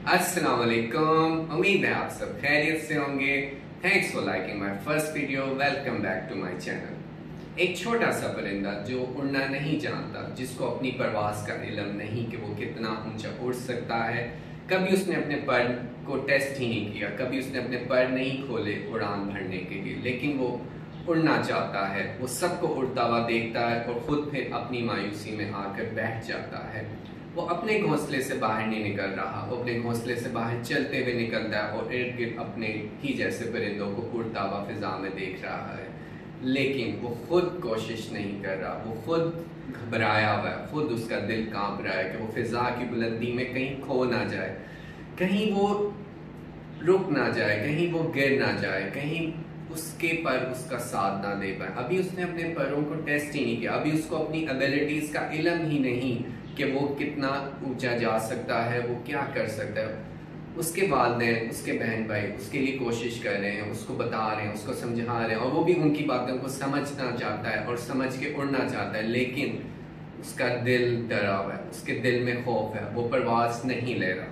अस्सलाम वालेकुम। उम्मीद है आप सब खैरियत से होंगे। Thanks for liking my first video. Welcome back to my channel. एक छोटा सा परिंदा जो उड़ना नहीं जानता, जिसको अपनी परवाज का इल्म नहीं कि वो कितना ऊंचा उड़ सकता है। कभी उसने अपने पर को टेस्ट ही नहीं किया, कभी उसने अपने पर नहीं खोले उड़ान भरने के लिए, लेकिन वो उड़ना चाहता है। वो सबको उड़ता हुआ देखता है और खुद फिर अपनी मायूसी में आकर बैठ जाता है। वो अपने घोंसले से बाहर नहीं निकल रहा, वो अपने घोंसले से बाहर चलते हुए निकलता है और इर्द गिर्द अपने ही जैसे परिंदों को उड़ता हुआ फिजा में देख रहा है, लेकिन वो खुद कोशिश नहीं कर रहा। वो खुद घबराया हुआ है, खुद उसका दिल कांप रहा है कि वो फिजा की बुलंदी में कहीं खो ना जाए, कहीं वो रुक ना जाए, कहीं वो गिर ना जाए, कहीं उसके पर उसका साथ ना दे पाए। अभी उसने अपने परों को टेस्ट ही नहीं किया, अभी उसको अपनी एबिलिटीज का इल्म ही नहीं कि वो कितना ऊंचा जा सकता है, वो क्या कर सकता है। उसके वालिदैन, उसके बहन भाई उसके लिए कोशिश कर रहे हैं, उसको बता रहे हैं, उसको समझा रहे हैं, और वो भी उनकी बातों को समझना चाहता है और समझ के उड़ना चाहता है, लेकिन उसका दिल डरा हुआ है, उसके दिल में खौफ है, वो परवाज नहीं ले रहा।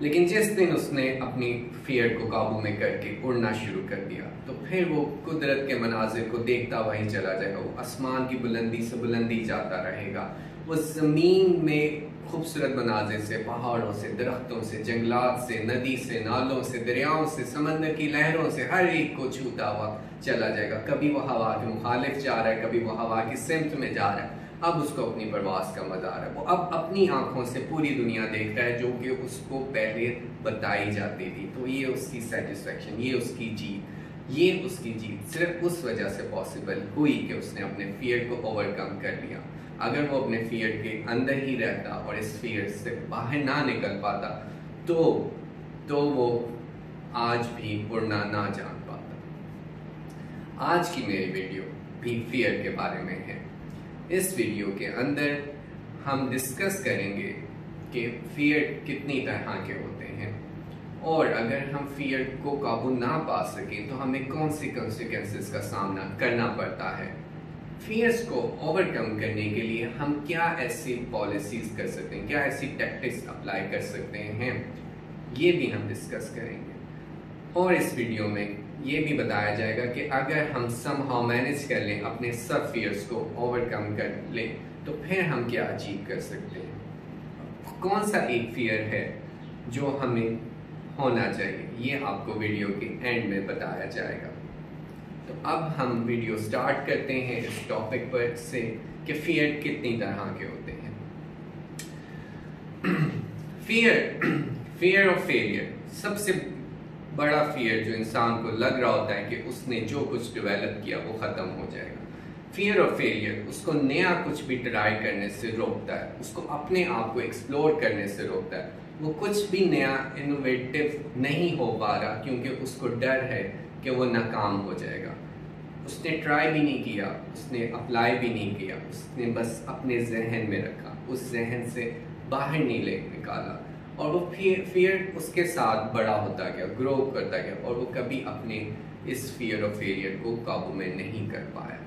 लेकिन जिस दिन उसने अपनी फियर को काबू में करके उड़ना शुरू कर दिया, तो फिर वो कुदरत के मनाजिर को देखता हुआ ही चला जाएगा। वो आसमान की बुलंदी से बुलंदी जाता रहेगा, वो ज़मीन में खूबसूरत मनाजिर से, पहाड़ों से, दरख्तों से, जंगलात से, नदी से, नालों से, दरियाओं से, समंदर की लहरों से हर एक को छूता हुआ चला जाएगा। कभी वो हवा के मुखालिफ जा रहा है, कभी वो हवा की सिमत में जा रहा है। अब उसको अपनी परवास का मजा आ रहा है। वो अब अपनी आंखों से पूरी दुनिया देख रहा है जो कि उसको पहले बताई जाती थी। तो ये उसकी सेटिस्फेक्शन, ये उसकी जीत सिर्फ उस वजह से पॉसिबल हुई कि उसने अपने फियर को ओवरकम कर लिया। अगर वो अपने फियर के अंदर ही रहता और इस फियर से बाहर ना निकल पाता, तो वो आज भी उड़ना ना जान पाता। आज की मेरी वीडियो भी फियर के बारे में है। इस वीडियो के अंदर हम डिस्कस करेंगे कि फियर कितनी तरह के होते हैं, और अगर हम फियर को काबू ना पा सकें तो हमें कौन सी कॉन्सिक्वेंसेस का सामना करना पड़ता है। फियर्स को ओवरकम करने के लिए हम क्या ऐसी पॉलिसीज कर सकते हैं, क्या ऐसी टैक्टिक्स अप्लाई कर सकते हैं, ये भी हम डिस्कस करेंगे। और इस वीडियो में ये भी बताया जाएगा कि अगर हम समहाउ मैनेज कर लें, अपने सब फियर्स को ओवरकम कर लें, तो फिर हम क्या अचीव कर सकते हैं। कौन सा एक फियर है जो हमें होना चाहिए, ये आपको वीडियो के एंड में बताया जाएगा। तो अब हम वीडियो स्टार्ट करते हैं इस टॉपिक पर से कि फियर कितनी तरह के होते हैं। फियर ऑफ फेलियर, सबसे बड़ा फियर जो इंसान को लग रहा होता है कि उसने जो कुछ डेवलप किया वो खत्म हो जाएगा। फियर ऑफ फेलियर उसको नया कुछ भी ट्राई करने से रोकता है, उसको अपने आप को एक्सप्लोर करने से रोकता है। वो कुछ भी नया इनोवेटिव नहीं हो पा रहा क्योंकि उसको डर है कि वो नाकाम हो जाएगा। उसने ट्राई भी नहीं किया, उसने अप्लाई भी नहीं किया, उसने बस अपने जहन में रखा, उस जहन से बाहर नहीं निकाला, और वो फियर उसके साथ बड़ा होता गया, ग्रो करता गया, और वो कभी अपने इस फियर ऑफ फेलियर को काबू में नहीं कर पाया।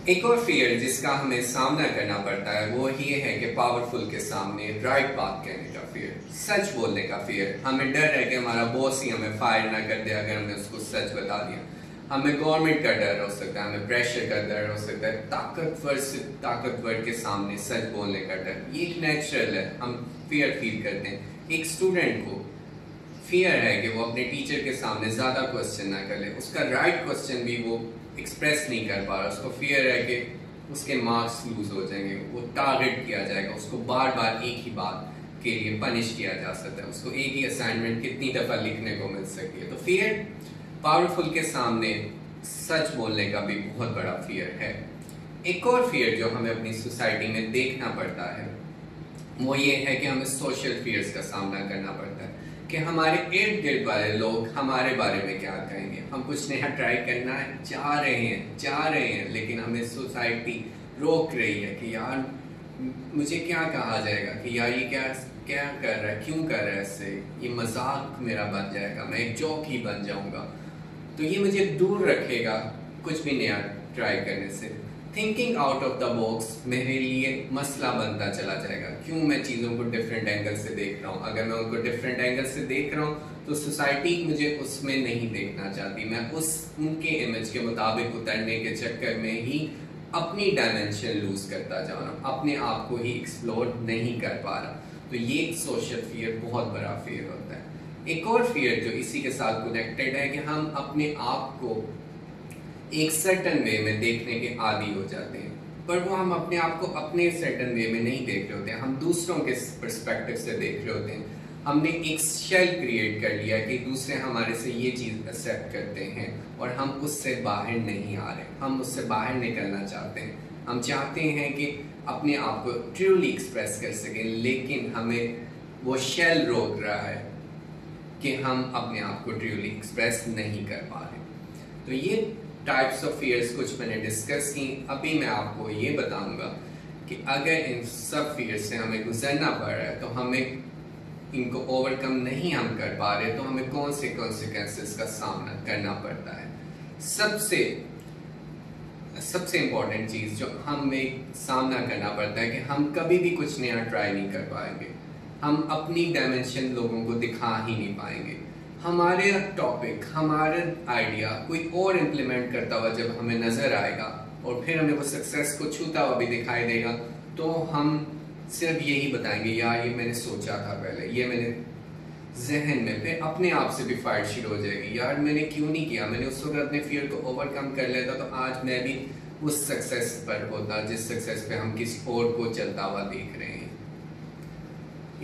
एक और फियर जिसका हमें सामना करना पड़ता है वो ये है कि पावरफुल के सामने राइट बात कहने का फियर, सच बोलने का फियर। हमें डर है कि हमारा बॉस ही हमें फायर ना कर दे अगर हमने उसको सच बता दिया। हमें गवर्नमेंट का डर हो सकता है, हमें प्रेशर का डर हो सकता है, ताकतवर से ताकतवर के सामने सच बोलने का डर। ये एक नेचुरल है, हम फियर फील करते हैं। एक स्टूडेंट को फियर है कि वो अपने टीचर के सामने ज़्यादा क्वेश्चन ना कर ले, उसका राइट क्वेश्चन भी वो एक्सप्रेस नहीं कर पा रहा, उसको फियर है कि उसके मार्क्स लूज हो जाएंगे, वो टारगेट किया जाएगा, उसको बार बार एक ही बात के लिए पनिश किया जा सकता है, उसको एक ही असाइनमेंट कितनी दफ़ा लिखने को मिल सकती है। तो फियर पावरफुल के सामने सच बोलने का भी बहुत बड़ा फियर है। एक और फियर जो हमें अपनी सोसाइटी में देखना पड़ता है वो ये है कि हमें सोशल फियर्स का सामना करना पड़ता है कि हमारे इर्द गिर्द वाले लोग हमारे बारे में क्या कहेंगे। हम कुछ नया ट्राई करना चाह रहे हैं, लेकिन हमें सोसाइटी रोक रही है कि यार मुझे क्या कहा जाएगा, कि यार ये क्या कर रहा है, क्यों कर रहा है, इससे ये मजाक मेरा बन जाएगा, मैं एक जोक ही बन जाऊंगा, तो ये मुझे दूर रखेगा कुछ भी नया ट्राई करने से। Thinking out of the box मेरे लिए मसला बनता चला जाएगा। क्यों मैं चीज़ों को डिफरेंट एंगल से देख रहा हूँ। अगर मैं उनको डिफरेंट एंगल से देख रहा हूँ तो सोसाइटी मुझे उसमें नहीं देखना चाहती। मैं उनके इमेज के मुताबिक उतरने के चक्कर में ही अपनी डायमेंशन लूज करता जा रहा हूँ, अपने आप को ही एक्सप्लोर नहीं कर पा रहा। तो ये सोशल फियर बहुत बड़ा फियर होता है। एक और फियर जो इसी के साथ कनेक्टेड है कि हम अपने आप को एक सर्टन वे में देखने के आदी हो जाते हैं, पर वो हम अपने आप को अपने सर्टन वे में नहीं देख रहे होते हैं, हम दूसरों के पर्सपेक्टिव से देख रहे होते हैं। हमने एक शेल क्रिएट कर लिया कि दूसरे हमारे से ये चीज़ एक्सेप्ट करते हैं और हम उससे बाहर नहीं आ रहे। हम उससे बाहर निकलना चाहते हैं, हम चाहते हैं कि अपने आप को ट्रूली एक्सप्रेस कर सकें, लेकिन हमें वो शेल रोक रहा है कि हम अपने आप को ट्रूली एक्सप्रेस नहीं कर पा रहे। तो ये टाइप्स ऑफ फियर्स कुछ मैंने डिस्कस की। अभी मैं आपको ये बताऊंगा कि अगर इन सब फियर्स से हमें गुजरना पड़ रहा है, तो हमें इनको ओवरकम नहीं हम कर पा रहे, तो हमें कौन से कॉन्सिक्वेंसेस का सामना करना पड़ता है। सबसे इम्पोर्टेंट चीज़ जो हमें सामना करना पड़ता है कि हम कभी भी कुछ नया ट्राई नहीं कर पाएंगे, हम अपनी डायमेंशन लोगों को दिखा ही नहीं पाएंगे। हमारे टॉपिक, हमारा आइडिया कोई और इम्प्लीमेंट करता हुआ जब हमें नज़र आएगा और फिर हमें वो सक्सेस को छूता हुआ भी दिखाई देगा, तो हम सिर्फ यही बताएंगे, यार ये मैंने सोचा था पहले, ये मैंने जहन में, फिर अपने आप से भी फाइट शुरू हो जाएगी, यार मैंने क्यों नहीं किया, मैंने उस वक्त अपने फियर को ओवरकम कर लेता तो आज मैं भी उस सक्सेस पर होता जिस सक्सेस पे हम किसी और को चलता हुआ देख रहे हैं।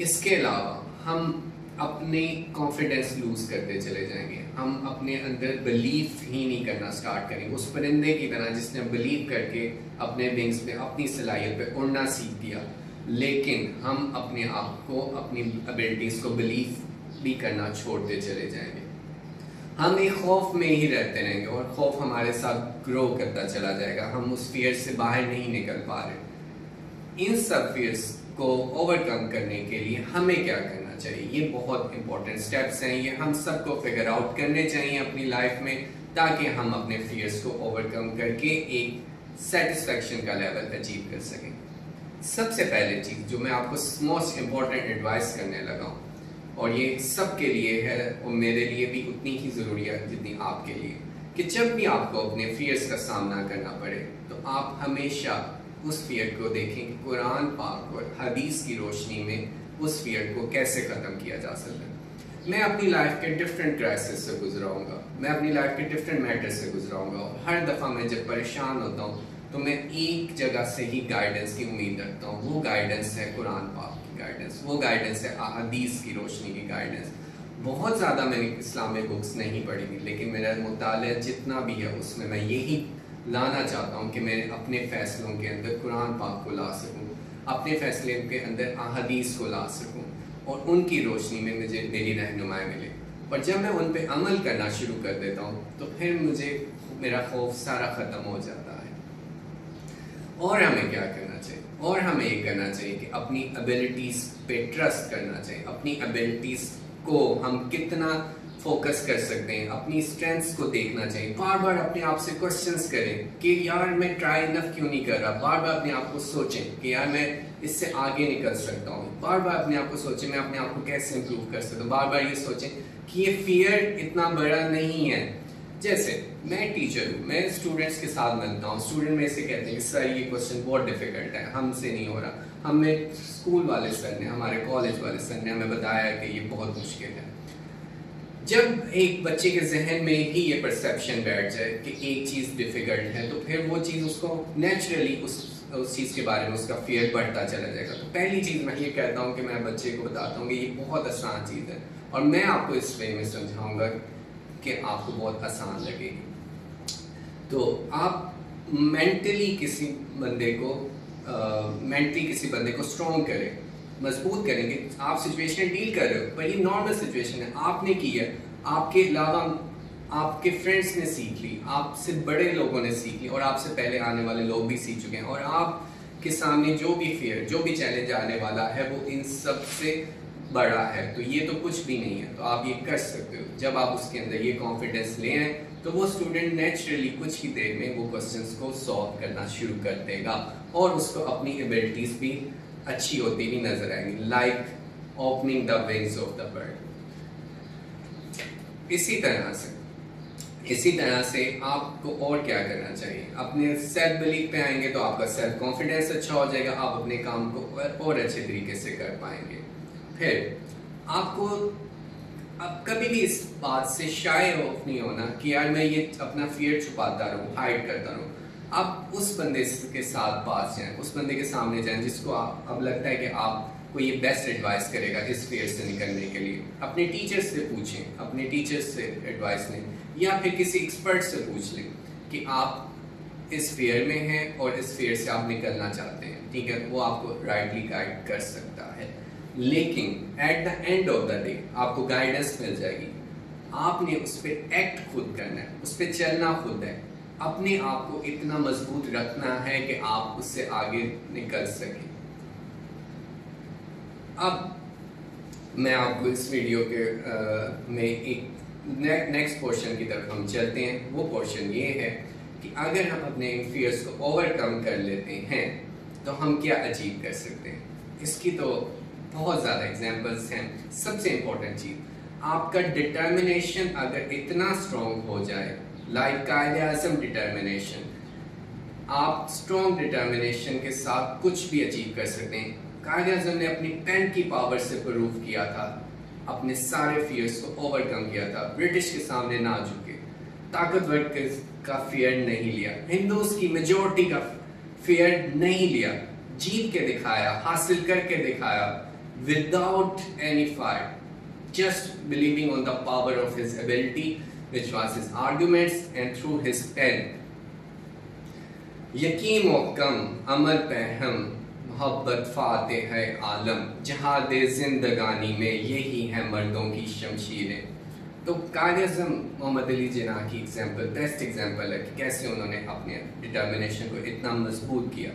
इसके अलावा हम अपने कॉन्फिडेंस लूज करते चले जाएंगे, हम अपने अंदर बिलीव ही नहीं करना स्टार्ट करेंगे, उस परिंदे की तरह जिसने बिलीव करके अपने विंग्स पे, अपनी सलाहियत पे उड़ना सीख दिया, लेकिन हम अपने आप को, अपनी एबिलिटीज को बिलीव भी करना छोड़ते चले जाएंगे। हम एक खौफ में ही रहते रहेंगे और खौफ हमारे साथ ग्रो करता चला जाएगा, हम उस फियर से बाहर नहीं निकल पा रहे। इन सब फियर्स को ओवरकम करने के लिए हमें क्या करना चाहिए, ये बहुत इंपॉर्टेंट स्टेप्स हैं, ये हम सबको फिगर आउट करने चाहिए अपनी लाइफ में, ताकि हम अपने फियर्स को ओवरकम करके एक सेटिस्फेक्शन का लेवल अचीव कर सकें। सबसे पहले चीज़ जो मैं आपको मोस्ट इम्पॉर्टेंट एडवाइस करने लगा हूँ, और ये सबके लिए है और मेरे लिए भी उतनी ही ज़रूरी है जितनी आपके लिए, कि जब भी आपको अपने फियर्स का सामना करना पड़े तो आप हमेशा उस फियर को देखें कि कुरान पाक और हदीस की रोशनी में उस फियर को कैसे ख़त्म किया जा सकता है। मैं अपनी लाइफ के डिफरेंट क्राइसिस से गुजराऊंगा, मैं अपनी लाइफ के डिफरेंट मैटर्स से गुजराऊंगा, और हर दफ़ा मैं जब परेशान होता हूँ तो मैं एक जगह से ही गाइडेंस की उम्मीद रखता हूँ। वो गाइडेंस है कुरान पाक की गाइडेंस, वो गाइडेंस है हदीस की रोशनी की गाइडेंस। बहुत ज़्यादा मैंने इस्लामिक बुक्स नहीं पढ़ी, लेकिन मेरा मुताला जितना भी है उसमें मैं यही लाना चाहता हूँ कि मैं अपने फ़ैसलों के अंदर कुरान पाक को ला सकूँ, अपने फ़ैसले के अंदर हदीस को ला सकूँ, और उनकी रोशनी में मुझे मेरी रहनुमाई मिले। और जब मैं उन पर अमल करना शुरू कर देता हूँ तो फिर मुझे मेरा खौफ सारा ख़त्म हो जाता है। और हमें क्या करना चाहिए, और हमें ये करना चाहिए कि अपनी एबिलिटीज़ पे ट्रस्ट करना चाहिए, अपनी एबिलिटीज़ को हम कितना फोकस कर सकते हैं, अपनी स्ट्रेंथ्स को देखना चाहिए। बार बार अपने आप से क्वेश्चंस करें कि यार मैं ट्राई इनफ क्यों नहीं कर रहा। बार बार अपने आप को सोचें कि यार मैं इससे आगे निकल सकता हूँ। बार बार अपने आप को सोचें मैं अपने आप को कैसे इम्प्रूव कर सकता हूँ। बार बार ये सोचें कि ये फियर इतना बड़ा नहीं है। जैसे मैं टीचर हूँ, मैं स्टूडेंट्स के साथ मिलता हूँ, स्टूडेंट मेरे से कहते हैं कि सर ये क्वेश्चन बहुत डिफिकल्ट है, हमसे नहीं हो रहा। हमें स्कूल वाले सर ने, हमारे कॉलेज वाले सर ने हमें बताया कि ये बहुत मुश्किल है। जब एक बच्चे के जहन में ही ये परसेप्शन बैठ जाए कि एक चीज़ डिफिकल्ट है, तो फिर वो चीज़ उसको नेचुरली उस चीज़ के बारे में उसका फियर बढ़ता चला जाएगा। तो पहली चीज़ मैं ये कहता हूँ कि मैं बच्चे को बताता हूँ कि ये बहुत आसान चीज़ है, और मैं आपको इस वे में समझाऊंगा कि आपको बहुत आसान लगेगी। तो आप मेंटली किसी बंदे को स्ट्रॉन्ग करें, मजबूत करेंगे। आप सिचुएशन डील कर रहे हो, पर ये नॉर्मल सिचुएशन है, आपने की है, आपके अलावा आपके फ्रेंड्स ने सीख ली, आपसे बड़े लोगों ने सीख ली, और आपसे पहले आने वाले लोग भी सीख चुके हैं। और आपके सामने जो भी फियर, जो भी चैलेंज आने वाला है, वो इन सब से बड़ा है तो ये तो कुछ भी नहीं है, तो आप ये कर सकते हो। जब आप उसके अंदर ये कॉन्फिडेंस ले आए तो वो स्टूडेंट नेचुरली कुछ ही देर में वो क्वेश्चंस को सॉल्व करना शुरू कर देगा और उसको अपनी एबिलिटीज भी अच्छी होती हुई नजर आएंगी, like opening the wings of the bird. इसी तरह से आपको और क्या करना चाहिए, अपने सेल्फ बिलीफ पे आएंगे तो आपका सेल्फ कॉन्फिडेंस अच्छा हो जाएगा, आप अपने काम को और अच्छे तरीके से कर पाएंगे। फिर आपको अब कभी भी इस बात से शाय ऑफ नहीं होना कि यार मैं ये अपना फियर छुपाता रहूं, हाइड करता रहूं। आप उस बंदे के साथ पास जाएं, उस बंदे के सामने जाएं जिसको अब लगता है कि आपको ये बेस्ट एडवाइस करेगा इस फियर से निकलने के लिए। अपने टीचर्स से पूछें, अपने टीचर्स से एडवाइस लें या फिर किसी एक्सपर्ट से पूछ लें कि आप इस फियर में हैं और इस फियर से आप निकलना चाहते हैं, ठीक है, वो आपको राइटली गाइड कर सकता है। लेकिन at the end of the day आपको गाइडेंस मिल जाएगी, आपने उस पर एक्ट खुद करना है, उस पर चलना खुद है, अपने आप को इतना मजबूत रखना है कि आप उससे आगे निकल सकें। अब मैं आपको इस वीडियो के में एक नेक्स्ट पोर्शन की तरफ हम चलते हैं। वो पोर्शन ये है कि अगर हम अपने फियर्स को ओवरकम कर लेते हैं तो हम क्या अचीव कर सकते हैं। इसकी तो बहुत ज़्यादा एग्जांपल्स हैं। सबसे इम्पोर्टेंट चीज़, आपका डिटर्मिनेशन अगर इतना स्ट्रॉन्ग हो जाए, लाइक कायदे-ए-आज़म डिटर्मिनेशन, आप स्ट्रॉन्ग डिटर्मिनेशन के साथ कुछ भी अचीव कर सकते हैं। कायदे-ए-आज़म ने अपनी पेन की पावर से प्रूव किया था, अपने सारे फियर्स को ओवरकम किया था, ब्रिटिश के सामने ना झुके, ताकतवर का फियर नहीं लिया, हिंदूज की मेजोरिटी का फियर नहीं लिया, जीत के दिखाया, हासिल करके दिखाया, without any fire, just believing on the power of his ability, which was his arguments and through his pen. यकीन मोहकम अमल पे हम मोहब्बत फाते है आलम, जहादे जिंदगानी में यही है मर्दों की शमशीरें। तो कायदे-ए-आज़म मोहम्मद अली जिन्नाह की एग्जाम्पल बेस्ट एग्जाम्पल है कि कैसे उन्होंने अपने डिटर्मिनेशन को इतना मजबूत किया।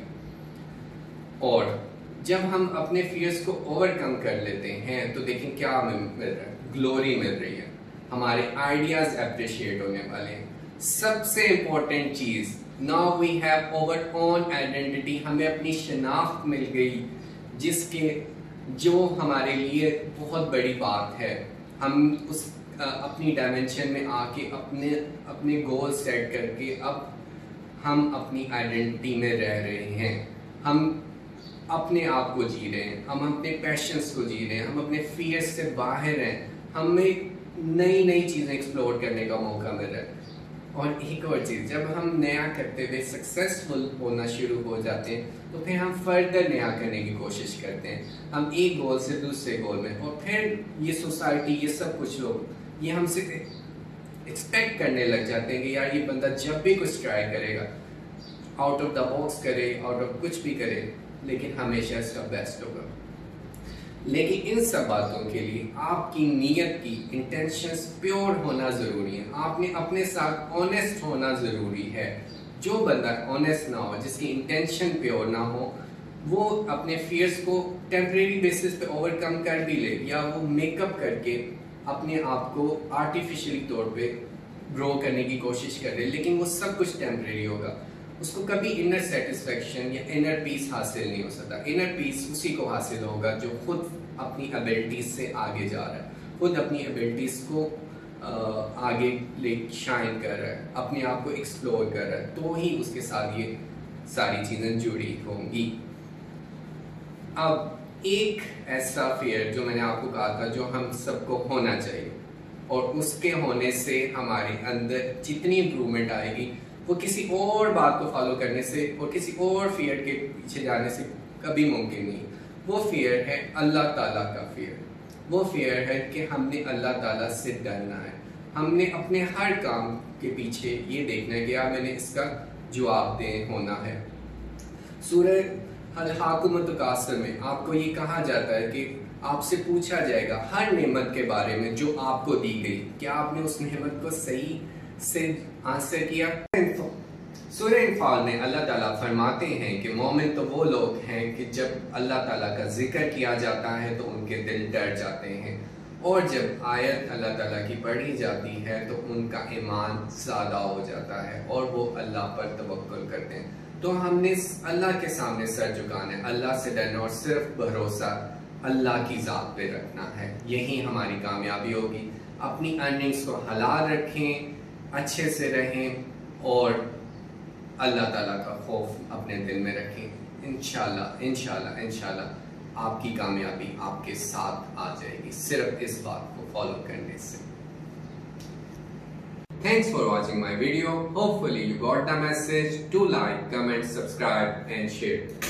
और जब हम अपने फियर्स को ओवरकम कर लेते हैं तो देखें क्या मिल रहा है, ग्लोरी मिल रही है, हमारे आइडियाज अप्रिशिएट होने वाले हैं। सबसे इम्पोर्टेंट चीज, now we have our own identity, हमें अपनी शनाख्त मिल गई, जिसके जो हमारे लिए बहुत बड़ी बात है। हम उस अपनी डायमेंशन में आके अपने गोल सेट करके अब हम अपनी आइडेंटिटी में रह रहे हैं, हम अपने आप को जी रहे हैं, हम अपने पैशंस को जी रहे हैं, हम अपने फियर्स से बाहर हैं, हमें नई नई चीज़ें एक्सप्लोर करने का मौका मिल रहा है। और एक और चीज़, जब हम नया करते हुए सक्सेसफुल होना शुरू हो जाते हैं तो फिर हम फर्दर नया करने की कोशिश करते हैं, हम एक गोल से दूसरे गोल में, और फिर ये सोसाइटी, ये सब कुछ लोग ये हमसे एक्सपेक्ट करने लग जाते हैं कि यार ये बंदा जब भी कुछ ट्राई करेगा, आउट ऑफ द बॉक्स करे, आउट ऑफ कुछ भी करे, लेकिन हमेशा इसका बेस्ट होगा। लेकिन इन सब बातों के लिए आपकी नीयत की इंटेंशंस प्योर होना ज़रूरी है, आपने अपने साथ ऑनेस्ट होना ज़रूरी है। जो बंदा ऑनेस्ट ना हो, जिसकी इंटेंशन प्योर ना हो, वो अपने फियर्स को टेम्परेरी बेसिस पे ओवरकम कर भी ले, या वो मेकअप करके अपने आप को आर्टिफिशियली तौर पे ग्रो करने की कोशिश कर रहे, लेकिन वो सब कुछ टेम्परेरी होगा। उसको कभी इनर सेटिस्फेक्शन या इनर पीस हासिल नहीं हो सकता। इनर पीस उसी को हासिल होगा जो खुद अपनी एबिलिटीज से आगे जा रहा है, खुद अपनी एबिलिटीज को आगे ले शाइन कर रहा है, अपने आप को एक्सप्लोर कर रहा है, तो ही उसके साथ ये सारी चीज़ें जुड़ी होंगी। अब एक ऐसा फियर जो मैंने आपको कहा था, जो हम सबको होना चाहिए, और उसके होने से हमारे अंदर जितनी इम्प्रूवमेंट आएगी वो किसी और बात को फॉलो करने से और किसी और फियर के पीछे जाने से कभी मुमकिन नहीं। वो फियर है अल्लाह ताला का फियर। वो फियर है कि हमने अल्लाह ताला से डरना है, हमने अपने हर काम के पीछे ये देखना है कि यार मैंने इसका जवाबदेह होना है। सूरह अल-हाकुम तकासुर में आपको ये कहा जाता है कि आपसे पूछा जाएगा हर नेमत के बारे में जो आपको दी गई, क्या आपने उस नेमत को सही से आंसर किया। सूरह इन्फाल में अल्लाह ताला फरमाते हैं कि मोमिन तो वो लोग हैं कि जब अल्लाह ताला का जिक्र किया जाता है तो उनके दिल डर जाते हैं, और जब आयत अल्लाह ताला की पढ़ी जाती है तो उनका ईमान ज़्यादा हो जाता है और वो अल्लाह पर तवक्कुल करते हैं। तो हमने अल्लाह के सामने सर झुकाना है, अल्लाह से डरना और सिर्फ भरोसा अल्लाह की ज़ात पे रखना है। यही हमारी कामयाबी होगी। अपनी अर्निंग्स को हलाल रखें, अच्छे से रहें और अल्लाह ताला का खौफ अपने दिल में रखें। इंशाल्लाह इंशाल्लाह इंशाल्लाह आपकी कामयाबी आपके साथ आ जाएगी, सिर्फ इस बात को फॉलो करने से। Thanks for watching my video. Hopefully you got the message. Do like, comment, subscribe and share.